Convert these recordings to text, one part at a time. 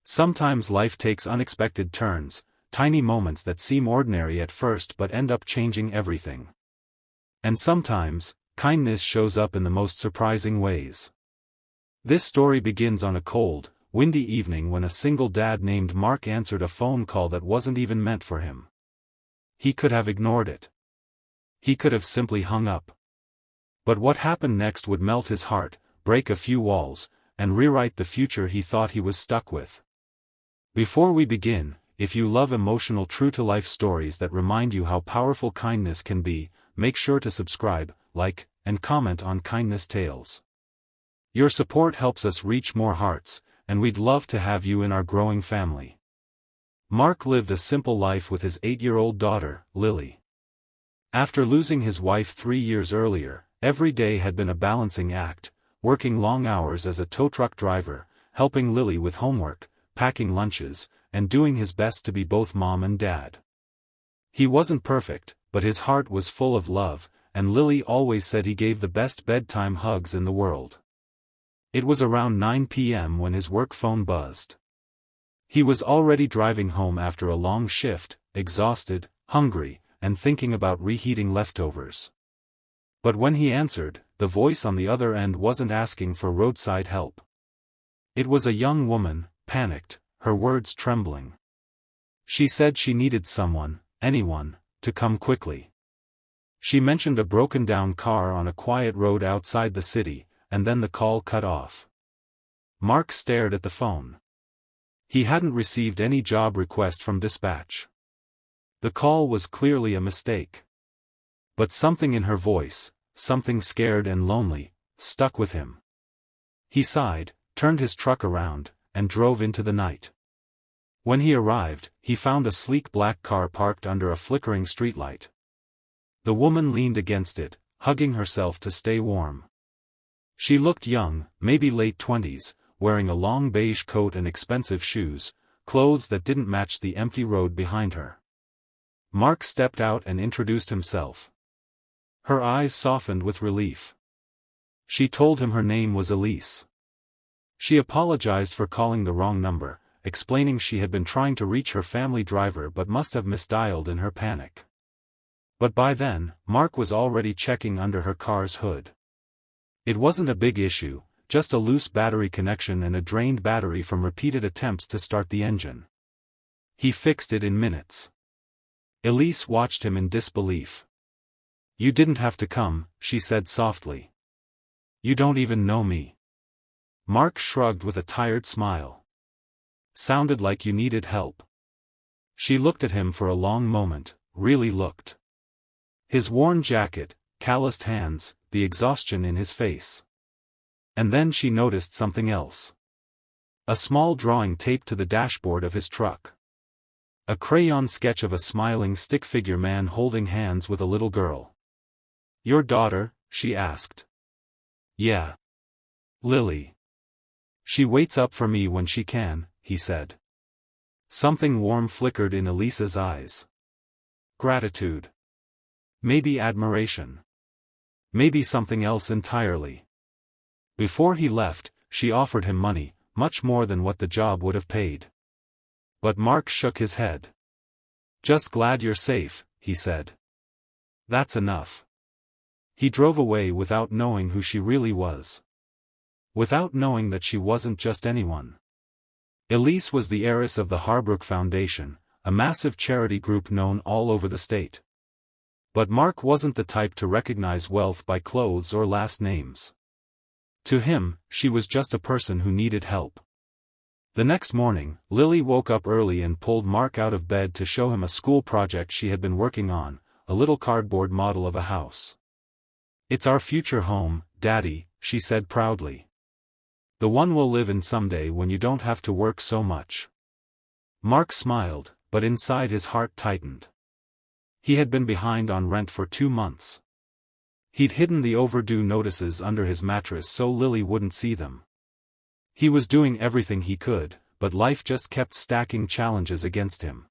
Sometimes life takes unexpected turns, tiny moments that seem ordinary at first but end up changing everything. And sometimes, kindness shows up in the most surprising ways. This story begins on a cold, windy evening when a single dad named Mark answered a phone call that wasn't even meant for him. He could have ignored it. He could have simply hung up. But what happened next would melt his heart, break a few walls, and rewrite the future he thought he was stuck with. Before we begin, if you love emotional true-to-life stories that remind you how powerful kindness can be, make sure to subscribe, like, and comment on Kindness Tales. Your support helps us reach more hearts, and we'd love to have you in our growing family. Mark lived a simple life with his 8-year-old daughter, Lily. After losing his wife 3 years earlier, every day had been a balancing act, working long hours as a tow truck driver, helping Lily with homework, packing lunches, and doing his best to be both mom and dad. He wasn't perfect, but his heart was full of love, and Lily always said he gave the best bedtime hugs in the world. It was around 9 p.m. when his work phone buzzed. He was already driving home after a long shift, exhausted, hungry, and thinking about reheating leftovers. But when he answered, the voice on the other end wasn't asking for roadside help. It was a young woman, panicked, her words trembling. She said she needed someone, anyone, to come quickly. She mentioned a broken-down car on a quiet road outside the city, and then the call cut off. Mark stared at the phone. He hadn't received any job request from dispatch. The call was clearly a mistake. But something in her voice, something scared and lonely, stuck with him. He sighed, turned his truck around, and drove into the night. When he arrived, he found a sleek black car parked under a flickering streetlight. The woman leaned against it, hugging herself to stay warm. She looked young, maybe late 20s, wearing a long beige coat and expensive shoes, clothes that didn't match the empty road behind her. Mark stepped out and introduced himself. Her eyes softened with relief. She told him her name was Elise. She apologized for calling the wrong number, explaining she had been trying to reach her family driver but must have misdialed in her panic. But by then, Mark was already checking under her car's hood. It wasn't a big issue, just a loose battery connection and a drained battery from repeated attempts to start the engine. He fixed it in minutes. Elise watched him in disbelief. "You didn't have to come," she said softly. "You don't even know me." Mark shrugged with a tired smile. "Sounded like you needed help." She looked at him for a long moment, really looked. His worn jacket, calloused hands, the exhaustion in his face. And then she noticed something else. A small drawing taped to the dashboard of his truck. A crayon sketch of a smiling stick-figure man holding hands with a little girl. "Your daughter?" she asked. "Yeah. Lily. She waits up for me when she can," he said. Something warm flickered in Elisa's eyes. Gratitude. Maybe admiration. Maybe something else entirely. Before he left, she offered him money, much more than what the job would have paid. But Mark shook his head. "Just glad you're safe," he said. "That's enough." He drove away without knowing who she really was. Without knowing that she wasn't just anyone. Elise was the heiress of the Harbrook Foundation, a massive charity group known all over the state. But Mark wasn't the type to recognize wealth by clothes or last names. To him, she was just a person who needed help. The next morning, Lily woke up early and pulled Mark out of bed to show him a school project she had been working on, a little cardboard model of a house. "It's our future home, Daddy," she said proudly. "The one we'll live in someday when you don't have to work so much." Mark smiled, but inside his heart tightened. He had been behind on rent for 2 months. He'd hidden the overdue notices under his mattress so Lily wouldn't see them. He was doing everything he could, but life just kept stacking challenges against him.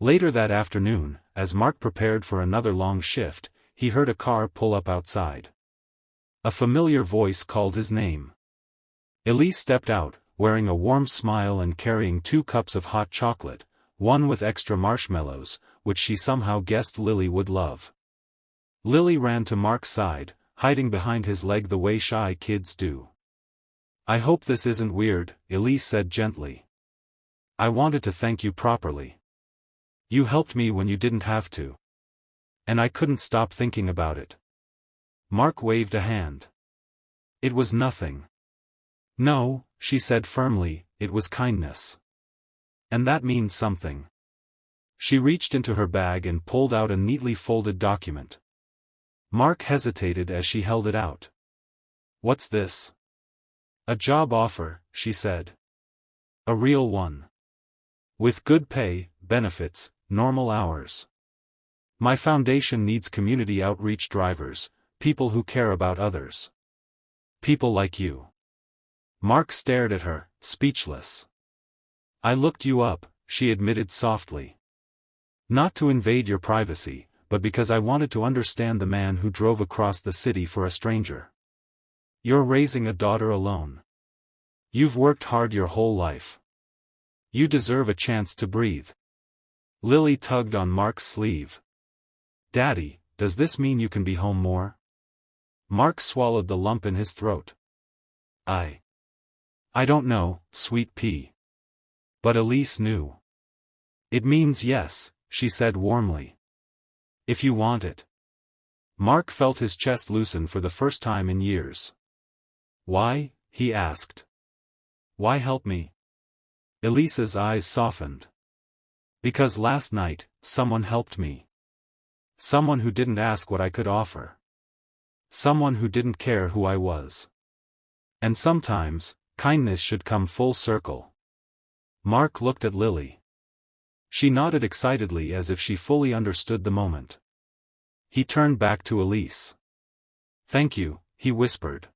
Later that afternoon, as Mark prepared for another long shift, he heard a car pull up outside. A familiar voice called his name. Elise stepped out, wearing a warm smile and carrying 2 cups of hot chocolate, one with extra marshmallows, which she somehow guessed Lily would love. Lily ran to Mark's side, hiding behind his leg the way shy kids do. "I hope this isn't weird," Elise said gently. "I wanted to thank you properly. You helped me when you didn't have to. And I couldn't stop thinking about it." Mark waved a hand. "It was nothing." "No," she said firmly, "it was kindness. And that means something." She reached into her bag and pulled out a neatly folded document. Mark hesitated as she held it out. "What's this?" "A job offer," she said. "A real one. With good pay, benefits, normal hours. My foundation needs community outreach drivers, people who care about others. People like you." Mark stared at her, speechless. "I looked you up," she admitted softly. "Not to invade your privacy, but because I wanted to understand the man who drove across the city for a stranger. You're raising a daughter alone. You've worked hard your whole life. You deserve a chance to breathe." Lily tugged on Mark's sleeve. "Daddy, does this mean you can be home more?" Mark swallowed the lump in his throat. I don't know, sweet pea." But Elise knew. "It means yes," she said warmly. "If you want it." Mark felt his chest loosen for the first time in years. "Why?" he asked. "Why help me?" Elise's eyes softened. "Because last night, someone helped me. Someone who didn't ask what I could offer. Someone who didn't care who I was. And sometimes, kindness should come full circle." Mark looked at Lily. She nodded excitedly as if she fully understood the moment. He turned back to Elise. "Thank you," he whispered.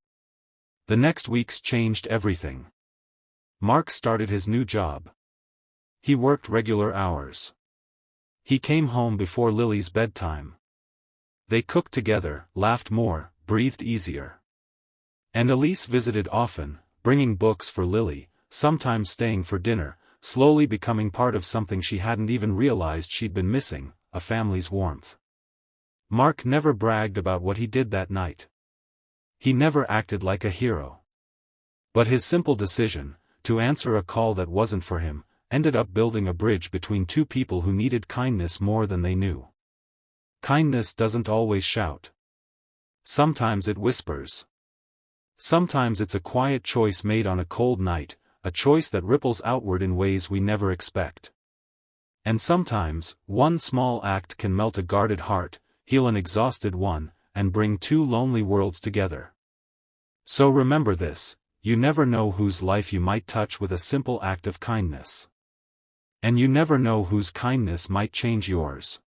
The next weeks changed everything. Mark started his new job. He worked regular hours. He came home before Lily's bedtime. They cooked together, laughed more, breathed easier. And Elise visited often, bringing books for Lily, sometimes staying for dinner, slowly becoming part of something she hadn't even realized she'd been missing, a family's warmth. Mark never bragged about what he did that night. He never acted like a hero. But his simple decision, to answer a call that wasn't for him, ended up building a bridge between 2 people who needed kindness more than they knew. Kindness doesn't always shout. Sometimes it whispers. Sometimes it's a quiet choice made on a cold night, a choice that ripples outward in ways we never expect. And sometimes, one small act can melt a guarded heart, heal an exhausted one, and bring 2 lonely worlds together. So remember this, you never know whose life you might touch with a simple act of kindness. And you never know whose kindness might change yours.